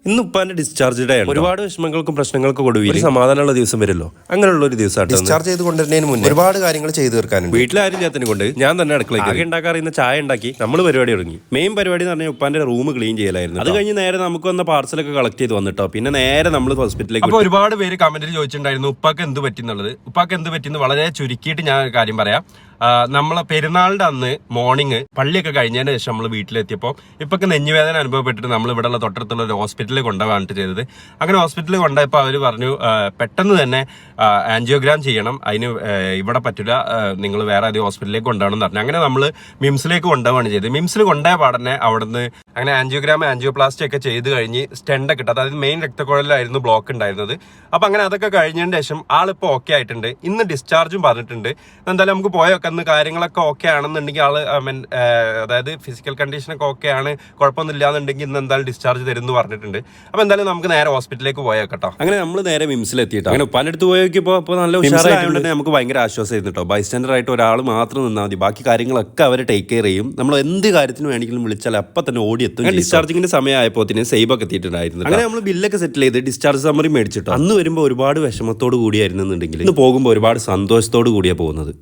ഇന്ന് ഉപ്പാന്റെ discharge day ആണ്. ഒരുപാട് വിഷമങ്ങൾക്കും പ്രശ്നങ്ങൾക്കും കൊടുവിൽ ഒരു സമാധാനമുള്ള ദിവസം വരുമല്ലോ, അങ്ങനെയുള്ള ഒരു ദിവസമാണ്. ഡിസ്ചാർജ് ചെയ്ത് കൊണ്ടുവരുന്നതിന് മുന്നേ ഒരുപാട് കാര്യങ്ങൾ ചെയ്തു തീർക്കാനുണ്ട്. വീട്ടിലാരും ചെയ്യാത്തതിനെ കൊണ്ട് ഞാൻ തന്നെ അടുക്കളയ്ക്ക് ആകെ ഉണ്ടാക്കാറുന്ന ചായ ഉണ്ടാക്കി നമ്മൾ പരിപാടി തുടങ്ങി. മെയിൻ പരിപാടി എന്ന് പറഞ്ഞാൽ ഉപ്പാന്റെ റൂം ക്ലീൻ ചെയ്യലായിരുന്നു. അത് കഴിഞ്ഞ് നേരെ നമുക്ക് വന്ന പാർസലൊക്കെ കളക്ട് ചെയ്ത് വന്നിട്ടോ. പിന്നെ നേരെ നമ്മൾ ഹോസ്പിറ്റലിലേക്ക്. അപ്പോൾ ഒരുപാട് പേര് കമന്റിൽ ചോദിച്ചിട്ടുണ്ടായിരുന്നു ഉപ്പാക്ക് എന്ത് പറ്റിന്നുള്ളത്. ഉപ്പാക്ക് എന്ത് പറ്റിയെന്ന് വളരെ ചുരുക്കിയിട്ട് ഞാൻ കാര്യം പറയാം. നമ്മളെ പെരുന്നാളിന്റെ അന്ന് മോർണിംഗ് പള്ളിയൊക്കെ കഴിഞ്ഞതിന് ശേഷം നമ്മൾ വീട്ടിലെത്തിയപ്പോൾ ഇപ്പൊക്കെ നെഞ്ഞുവേദന അനുഭവപ്പെട്ടിട്ട് നമ്മൾ ഇവിടെയുള്ള തൊട്ടടുത്തുള്ള ഒരു ഹോസ്പിറ്റലിൽ കൊണ്ടുപോകാനായിട്ട് ചെയ്തത്. അങ്ങനെ ഹോസ്പിറ്റലിൽ കൊണ്ടുപോയപ്പോൾ അവർ പറഞ്ഞു പെട്ടെന്ന് തന്നെ ആൻജിയോഗ്രാം ചെയ്യണം, അതിന് ഇവിടെ പറ്റില്ല, നിങ്ങൾ വേറെ ഏതെങ്കിലും ഹോസ്പിറ്റലിലേക്ക് കൊണ്ടുപോകണം എന്ന് പറഞ്ഞു. അങ്ങനെ നമ്മൾ മിംസിലേക്ക് കൊണ്ടുപോവാണ് ചെയ്തത്. മിംസിൽ കൊണ്ടുപോയ പാടന്നെ അവിടുന്ന് അങ്ങനെ ആൻജിയോപ്ലാസ്റ്റി ഒക്കെ ചെയ്ത് കഴിഞ്ഞ് സ്റ്റെൻഡൊക്കെ ഇട്ട്, അതായത് മെയിൻ രക്തക്കുഴലിലായിരുന്നു ബ്ലോക്ക് ഉണ്ടായിരുന്നത്. അപ്പം അങ്ങനെ അതൊക്കെ കഴിഞ്ഞതിന് ശേഷം ആളിപ്പോൾ ഓക്കെ ആയിട്ടുണ്ട്. ഇന്ന് ഡിസ്ചാർജും പറഞ്ഞിട്ടുണ്ട്. എന്തായാലും നമുക്ക് പോയൊക്കെ അന്ന് കാര്യങ്ങളൊക്കെ ഓക്കെ ആണെന്നുണ്ടെങ്കിൽ ആള് അതായത് ഫിസിക്കൽ കണ്ടീഷനൊക്കെ ഓക്കെ ആണ്, കുഴപ്പമൊന്നും ഇല്ലാന്നുണ്ടെങ്കിൽ ഇന്ന് എന്തായാലും ഡിസ്ചാർജ് തരും എന്ന് പറഞ്ഞിട്ടുണ്ട്. അപ്പോൾ എന്തായാലും നമുക്ക് നേരെ ഹോസ്പിറ്റലിലേക്ക് പോയേക്കട്ടോ. അങ്ങനെ നമ്മൾ നേരെ മിംസിലെത്തിയിട്ടോ. അങ്ങനെ ഉപ്പാനടുത്ത് പോയോക്കിയപ്പോൾ അപ്പോൾ നല്ല ഉഷാറായതുകൊണ്ട് തന്നെ നമുക്ക് ഭയങ്കര ആശ്വാസമായിരുന്നു കേട്ടോ. ബൈസ്റ്റാൻഡർ ആയിട്ട് ഒരാൾ മാത്രം നിന്നാൽ മതി, ബാക്കി കാര്യങ്ങളൊക്കെ അവർ ടേക്ക് കെയർ ചെയ്യും. നമ്മൾ എന്ത് കാര്യത്തിന് വേണമെങ്കിലും വിളിച്ചാൽ അപ്പം തന്നെ ഓടിയെത്തും. ഡിസ്ചാർജിങ്ങിന്റെ സമയമായപ്പോൾ സേബൊക്കെ എത്തിയിട്ടുണ്ടായിരുന്നു. അങ്ങനെ നമ്മൾ ബില്ലൊക്കെ സെറ്റിൽ ചെയ്ത് ഡിസ്ചാർജ് സമ്മറി മേടിച്ചിട്ടോ. അന്ന് വരുമ്പോൾ ഒരുപാട് വിഷമത്തോട് കൂടിയായിരുന്നെന്നുണ്ടെങ്കിൽ ഇന്ന് പോകുമ്പോൾ ഒരുപാട് സന്തോഷത്തോട് കൂടിയാണ് പോകുന്നത്.